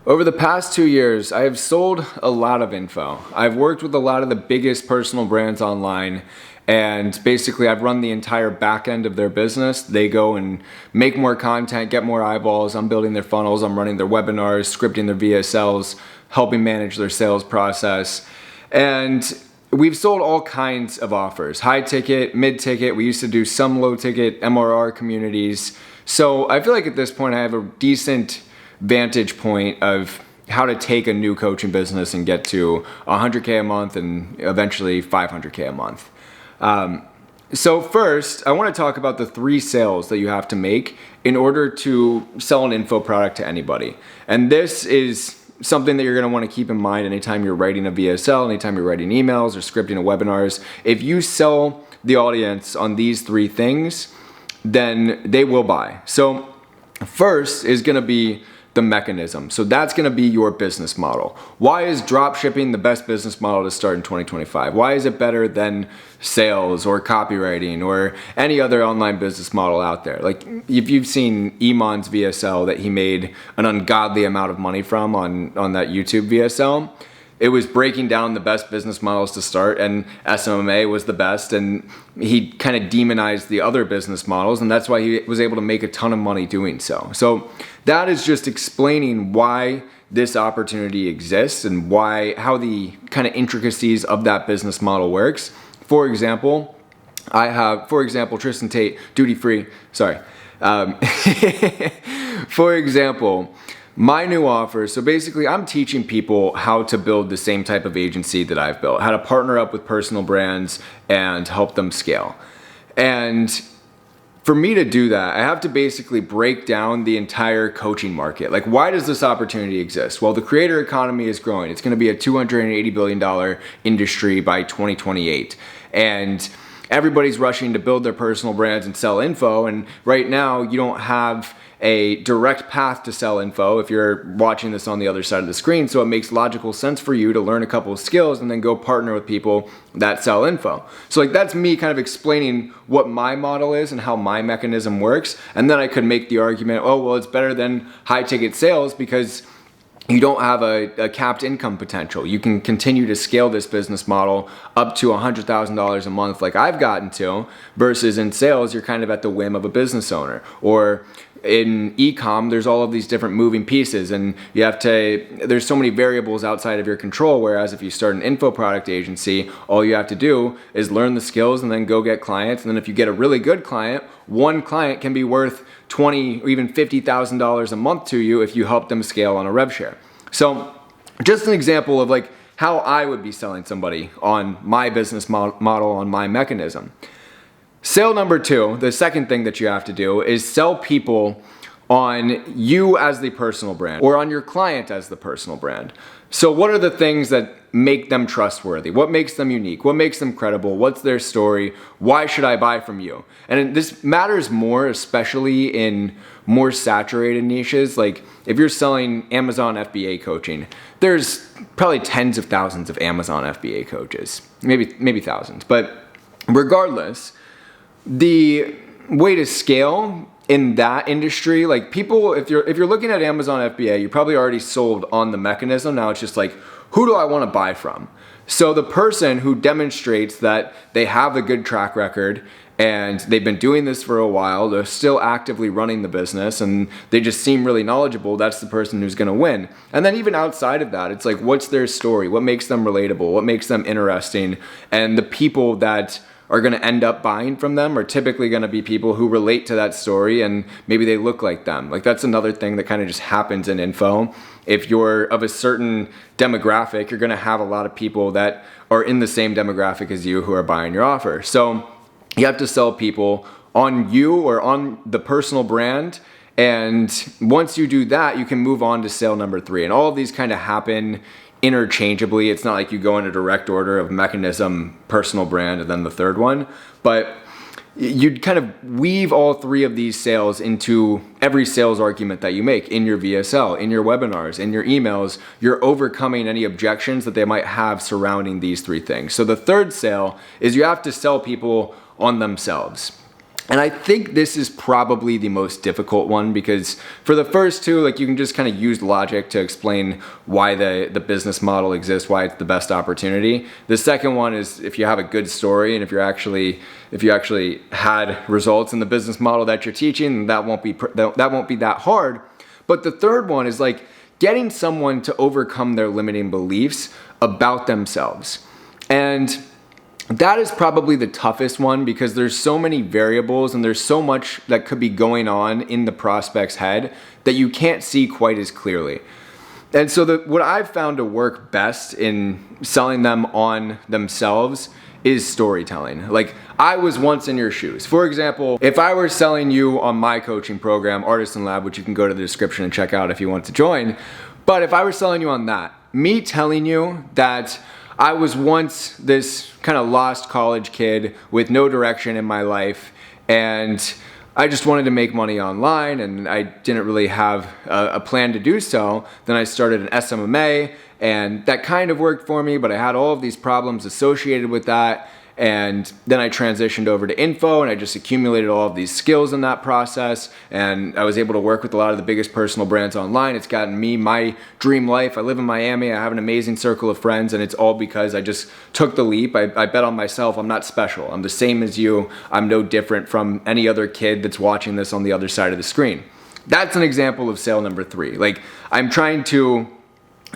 Over the past 2 years, I have sold a lot of info. I've worked with a lot of the biggest personal brands online, and basically I've run the entire back end of their business. They go and make more content, get more eyeballs. I'm building their funnels, I'm running their webinars, scripting their VSLs, helping manage their sales process. And we've sold all kinds of offers, high ticket, mid ticket. We used to do some low ticket MRR communities. So I feel like at this point I have a decent vantage point of how to take a new coaching business and get to 100K a month and eventually 500K a month. So first, I want to talk about the 3 sales that you have to make in order to sell an info product to anybody. And this is something that you're going to want to keep in mind anytime you're writing a VSL, anytime you're writing emails or scripting a webinars. If you sell the audience on these 3 things, then they will buy. So first is going to be the mechanism. So that's going to be your business model. Why is drop shipping the best business model to start in 2025? Why is it better than sales or copywriting or any other online business model out there? Like if you've seen Iman's VSL that he made an ungodly amount of money from on that YouTube VSL, it was breaking down the best business models to start, and SMMA was the best, and he kind of demonized the other business models, and that's why he was able to make a ton of money doing so. So that is just explaining why this opportunity exists and how the kind of intricacies of that business model works. For example, Tristan Tate, duty free, sorry. For example, my new offer, so basically I'm teaching people how to build the same type of agency that I've built, how to partner up with personal brands and help them scale. And for me to do that, I have to basically break down the entire coaching market. Like, why does this opportunity exist? Well, the creator economy is growing. It's going to be a $280 billion industry by 2028. And everybody's rushing to build their personal brands and sell info. And right now, you don't have a direct path to sell info if you're watching this on the other side of the screen. So it makes logical sense for you to learn a couple of skills and then go partner with people that sell info. So like that's me kind of explaining what my model is and how my mechanism works. And then I could make the argument, oh, well, it's better than high ticket sales because you don't have a capped income potential. You can continue to scale this business model up to $100,000 a month like I've gotten to, versus in sales, you're kind of at the whim of a business owner. Or in e-com, there's all of these different moving pieces and there's so many variables outside of your control. Whereas if you start an info product agency, all you have to do is learn the skills and then go get clients. And then if you get a really good client, one client can be worth $20,000 or even $50,000 a month to you if you help them scale on a rev share. So just an example of like how I would be selling somebody on my business model, on my mechanism. Sale number 2, the second thing that you have to do is sell people on you as the personal brand or on your client as the personal brand. So what are the things that make them trustworthy? What makes them unique? What makes them credible? What's their story? Why should I buy from you? And this matters more, especially in more saturated niches. Like if you're selling Amazon FBA coaching, there's probably tens of thousands of Amazon FBA coaches, maybe thousands. But regardless, the way to scale in that industry, like people, if you're looking at Amazon FBA, you're probably already sold on the mechanism. Now it's just like, who do I want to buy from? So the person who demonstrates that they have a good track record and they've been doing this for a while, they're still actively running the business and they just seem really knowledgeable, that's the person who's going to win. And then even outside of that, it's like, what's their story? What makes them relatable? What makes them interesting? And the people that are going to end up buying from them are typically going to be people who relate to that story and maybe they look like them. Like that's another thing that kind of just happens in info. If you're of a certain demographic, you're going to have a lot of people that are in the same demographic as you who are buying your offer. So you have to sell people on you or on the personal brand. And once you do that, you can move on to sale number 3. And all of these kind of happen interchangeably. It's not like you go in a direct order of mechanism, personal brand, and then the third one. But you'd kind of weave all 3 of these sales into every sales argument that you make in your VSL, in your webinars, in your emails. You're overcoming any objections that they might have surrounding these 3 things. So the third sale is you have to sell people on themselves. And I think this is probably the most difficult one, because for the first two, like, you can just kind of use logic to explain why the business model exists, why it's the best opportunity. The second one is if you have a good story and if you actually had results in the business model that you're teaching, that won't be that hard. But the third one is like getting someone to overcome their limiting beliefs about themselves. And that is probably the toughest one, because there's so many variables and there's so much that could be going on in the prospect's head that you can't see quite as clearly. And so what I've found to work best in selling them on themselves is storytelling. Like, I was once in your shoes. For example, if I were selling you on my coaching program, Artisan Lab, which you can go to the description and check out if you want to join, but if I were selling you on that, me telling you that I was once this kind of lost college kid with no direction in my life, and I just wanted to make money online, and I didn't really have a plan to do so. Then I started an SMMA, and that kind of worked for me, but I had all of these problems associated with that. And then I transitioned over to info, and I just accumulated all of these skills in that process, and I was able to work with a lot of the biggest personal brands online. It's gotten me my dream life. I live in Miami. I have an amazing circle of friends, and it's all because I just took the leap. I bet on myself. I'm not special. I'm the same as you. I'm no different from any other kid that's watching this on the other side of the screen. That's an example of sale number 3. Like, I'm trying to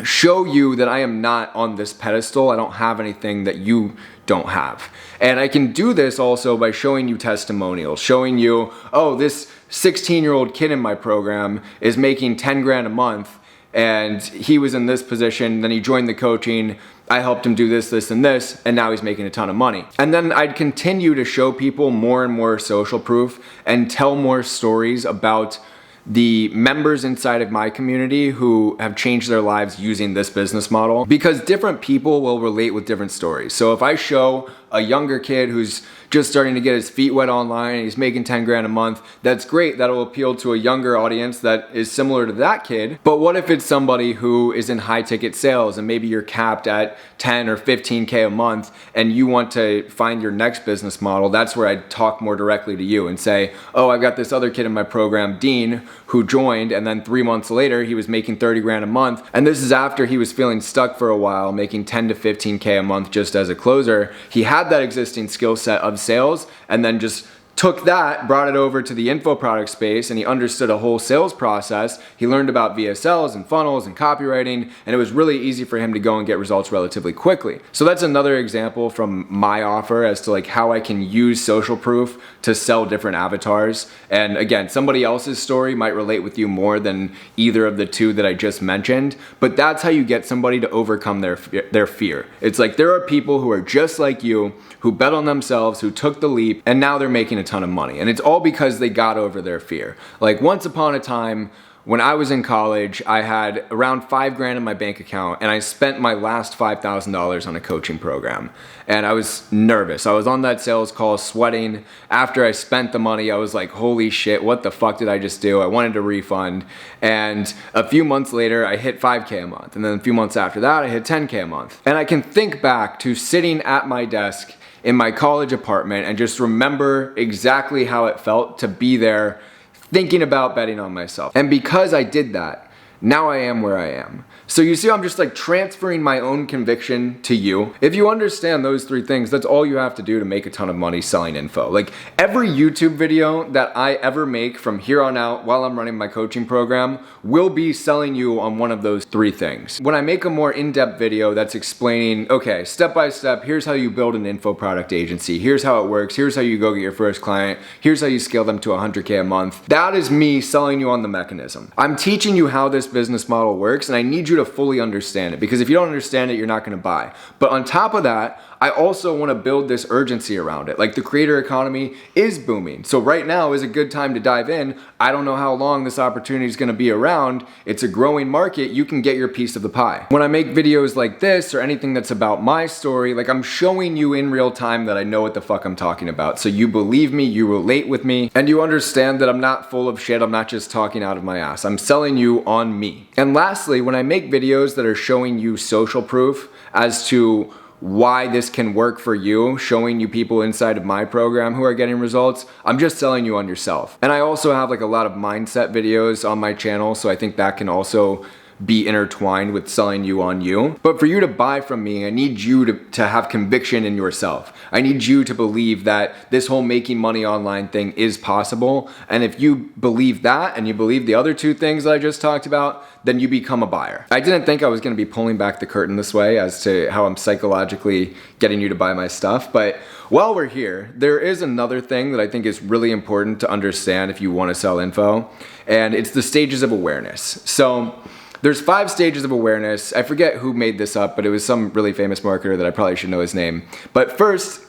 show you that I am not on this pedestal. I don't have anything that you don't have. And I can do this also by showing you testimonials, showing you, oh, this 16-year-old kid in my program is making 10 grand a month, and he was in this position, then he joined the coaching, I helped him do this, this, and this, and now he's making a ton of money. And then I'd continue to show people more and more social proof and tell more stories about the members inside of my community who have changed their lives using this business model, because different people will relate with different stories. So if I show a younger kid who's just starting to get his feet wet online and he's making 10 grand a month, that's great. That'll appeal to a younger audience that is similar to that kid. But what if it's somebody who is in high ticket sales and maybe you're capped at 10 or 15K a month and you want to find your next business model? That's where I'd talk more directly to you and say, oh, I've got this other kid in my program, Dean, who joined, and then 3 months later he was making 30 grand a month. And this is after he was feeling stuck for a while, making 10 to 15K a month just as a closer. He had that existing skill set of sales, and then just took that, brought it over to the info product space, and he understood a whole sales process. He learned about VSLs and funnels and copywriting, and it was really easy for him to go and get results relatively quickly. So that's another example from my offer as to like how I can use social proof to sell different avatars. And again, somebody else's story might relate with you more than either of the two that I just mentioned, but that's how you get somebody to overcome their fear. It's like there are people who are just like you, who bet on themselves, who took the leap, and now they're making a ton of money. And it's all because they got over their fear. Like, once upon a time, when I was in college, I had around 5 grand in my bank account, and I spent my last $5,000 on a coaching program. And I was nervous. I was on that sales call sweating. After I spent the money, I was like, holy shit, what the fuck did I just do? I wanted a refund. And a few months later, I hit 5K a month. And then a few months after that, I hit 10K a month. And I can think back to sitting at my desk in my college apartment and just remember exactly how it felt to be there thinking about betting on myself. And because I did that, now I am where I am. So you see, I'm just like transferring my own conviction to you. If you understand those 3 things, that's all you have to do to make a ton of money selling info. Like, every YouTube video that I ever make from here on out while I'm running my coaching program will be selling you on one of those 3 things. When I make a more in-depth video that's explaining, okay, step by step, here's how you build an info product agency, here's how it works, here's how you go get your first client, here's how you scale them to 100K a month, that is me selling you on the mechanism. I'm teaching you how this business model works, and I need you to fully understand it, because if you don't understand it, you're not going to buy. But on top of that, I also want to build this urgency around it. Like, the creator economy is booming. So right now is a good time to dive in. I don't know how long this opportunity is going to be around. It's a growing market. You can get your piece of the pie. When I make videos like this or anything that's about my story, like, I'm showing you in real time that I know what the fuck I'm talking about. So you believe me, you relate with me, and you understand that I'm not full of shit. I'm not just talking out of my ass. I'm selling you on me. And lastly, when I make videos that are showing you social proof as to why this can work for you, showing you people inside of my program who are getting results. I'm just selling you on yourself. And I also have like a lot of mindset videos on my channel, so I think that can also be intertwined with selling you on you. But for you to buy from me, I need you to have conviction in yourself. I need you to believe that this whole making money online thing is possible. And if you believe that and you believe the other two things that I just talked about, then you become a buyer. I didn't think I was gonna be pulling back the curtain this way as to how I'm psychologically getting you to buy my stuff. But while we're here, there is another thing that I think is really important to understand if you wanna sell info, and it's the stages of awareness. So there's 5 stages of awareness. I forget who made this up, but it was some really famous marketer that I probably should know his name. But first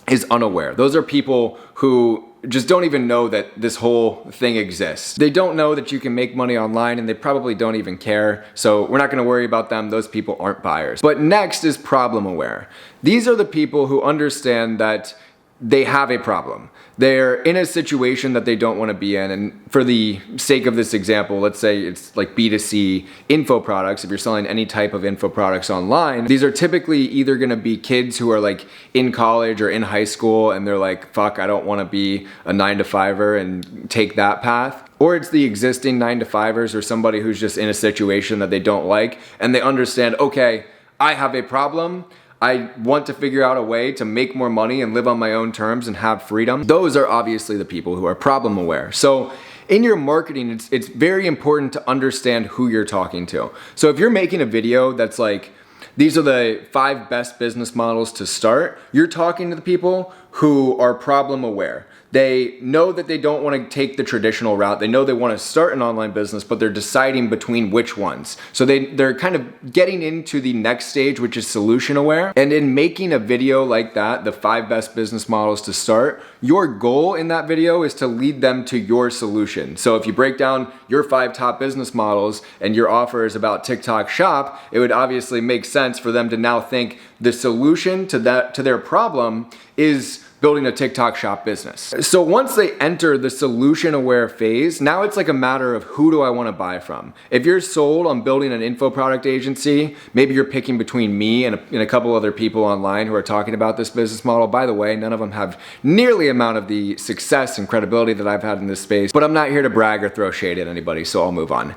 is unaware. Those are people who just don't even know that this whole thing exists. They don't know that you can make money online, and they probably don't even care. So we're not gonna worry about them. Those people aren't buyers. But next is problem aware. These are the people who understand that they have a problem. They're in a situation that they don't want to be in. And for the sake of this example, let's say it's like B2C info products. If you're selling any type of info products online, these are typically either going to be kids who are like in college or in high school and they're like, fuck, I don't want to be a 9-to-5er and take that path. Or it's the existing 9-to-5ers or somebody who's just in a situation that they don't like and they understand, okay, I have a problem. I want to figure out a way to make more money and live on my own terms and have freedom. Those are obviously the people who are problem aware. So in your marketing, it's very important to understand who you're talking to. So if you're making a video that's like, these are the 5 best business models to start, you're talking to the people who are problem aware. They know that they don't want to take the traditional route. They know they want to start an online business, but they're deciding between which ones. So they're kind of getting into the next stage, which is solution aware. And in making a video like that, the 5 best business models to start, your goal in that video is to lead them to your solution. So if you break down your 5 top business models and your offer is about TikTok Shop, it would obviously make sense for them to now think the solution to their problem is building a TikTok Shop business. So once they enter the solution aware phase, now it's like a matter of who do I want to buy from. If you're sold on building an info product agency, maybe you're picking between me and a couple other people online who are talking about this business model. By the way, none of them have nearly the amount of the success and credibility that I've had in this space, but I'm not here to brag or throw shade at anybody, so I'll move on.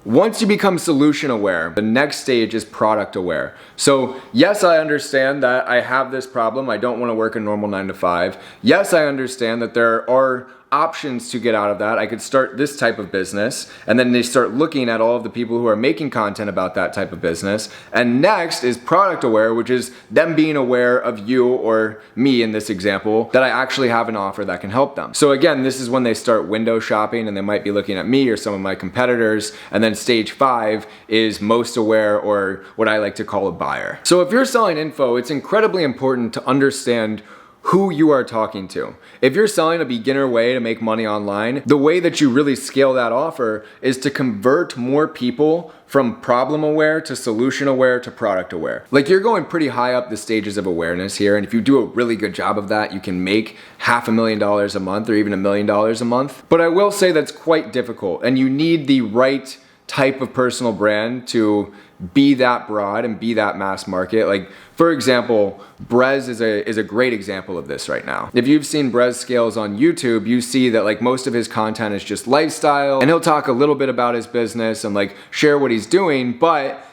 Once you become solution aware, the next stage is product aware. So yes, I understand that I have this problem. I don't want to work a normal 9-to-5. Yes, I understand that there are options to get out of that. I could start this type of business, and then they start looking at all of the people who are making content about that type of business. And next is product aware, which is them being aware of you or me in this example, that I actually have an offer that can help them. So again, this is when they start window shopping and they might be looking at me or some of my competitors. And then stage 5 is most aware, or what I like to call a buyer. So if you're selling info, it's incredibly important to understand who you are talking to. If you're selling a beginner way to make money online, the way that you really scale that offer is to convert more people from problem aware to solution aware to product aware. Like, you're going pretty high up the stages of awareness here, and if you do a really good job of that, you can make $500,000 a month or even $1 million a month. But I will say that's quite difficult, and you need the right type of personal brand to be that broad and be that mass market. Like, for example, Brez is a great example of this right now. If you've seen Brez Scales on YouTube, you see that like most of his content is just lifestyle, and he'll talk a little bit about his business and like share what he's doing, but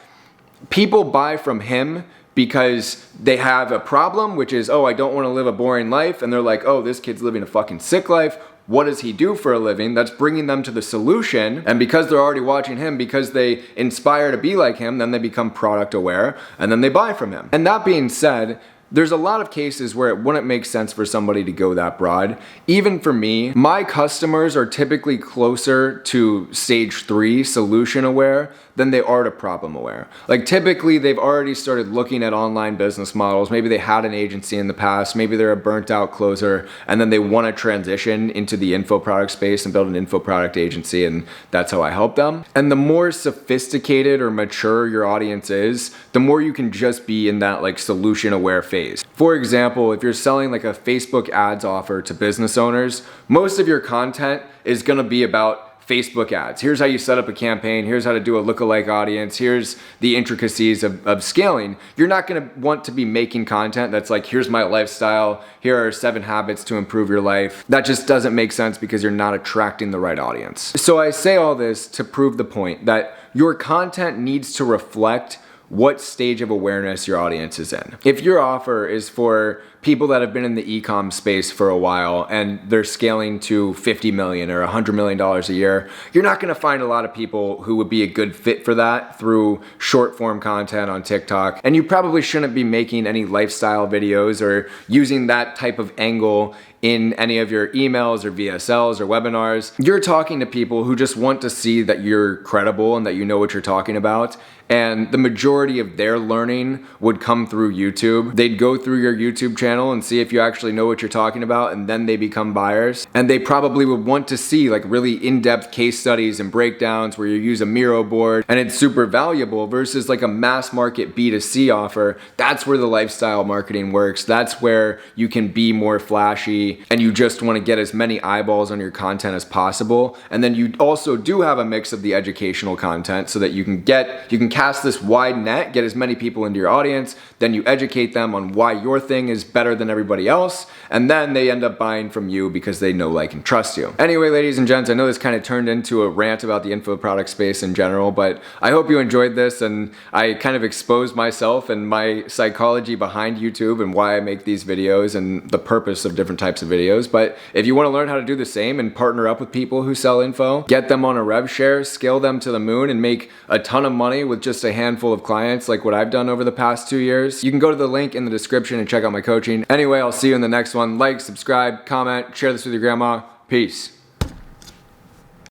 people buy from him because they have a problem, which is, oh, I don't want to live a boring life, and they're like, oh, this kid's living a fucking sick life. What does he do for a living? That's bringing them to the solution. And because they're already watching him, because they inspire to be like him, then they become product aware and then they buy from him. And that being said, there's a lot of cases where it wouldn't make sense for somebody to go that broad. Even for me, my customers are typically closer to stage 3 solution aware than they are to problem aware. Like, typically they've already started looking at online business models. Maybe they had an agency in the past, maybe they're a burnt out closer, and then they want to transition into the info product space and build an info product agency, and that's how I help them. And the more sophisticated or mature your audience is, the more you can just be in that like solution aware phase. For example, if you're selling like a Facebook ads offer to business owners, most of your content is going to be about Facebook ads. Here's how you set up a campaign. Here's how to do a lookalike audience. Here's the intricacies of scaling. You're not going to want to be making content that's like, here's my lifestyle. Here are 7 habits to improve your life. That just doesn't make sense because you're not attracting the right audience. So I say all this to prove the point that your content needs to reflect what stage of awareness your audience is in. If your offer is for people that have been in the e-com space for a while and they're scaling to 50 million or $100 million a year, you're not gonna find a lot of people who would be a good fit for that through short form content on TikTok. And you probably shouldn't be making any lifestyle videos or using that type of angle in any of your emails or VSLs or webinars. You're talking to people who just want to see that you're credible and that you know what you're talking about. And the majority of their learning would come through YouTube. They'd go through your YouTube channel and see if you actually know what you're talking about, and then they become buyers. And they probably would want to see like really in-depth case studies and breakdowns where you use a Miro board and it's super valuable versus like a mass market B2C offer. That's where the lifestyle marketing works. That's where you can be more flashy and you just want to get as many eyeballs on your content as possible. And then you also do have a mix of the educational content so that you can cast this wide net, get as many people into your audience, then you educate them on why your thing is better than everybody else, and then they end up buying from you because they know, like, and trust you. Anyway, ladies and gents, I know this kind of turned into a rant about the info product space in general, but I hope you enjoyed this and I kind of exposed myself and my psychology behind YouTube and why I make these videos and the purpose of different types of videos. But if you want to learn how to do the same and partner up with people who sell info, get them on a rev share, scale them to the moon, and make a ton of money with just a handful of clients like what I've done over the past 2 years, you can go to the link in the description and check out my coaching. Anyway, I'll see you in the next one. Like, subscribe, comment, share this with your grandma. Peace.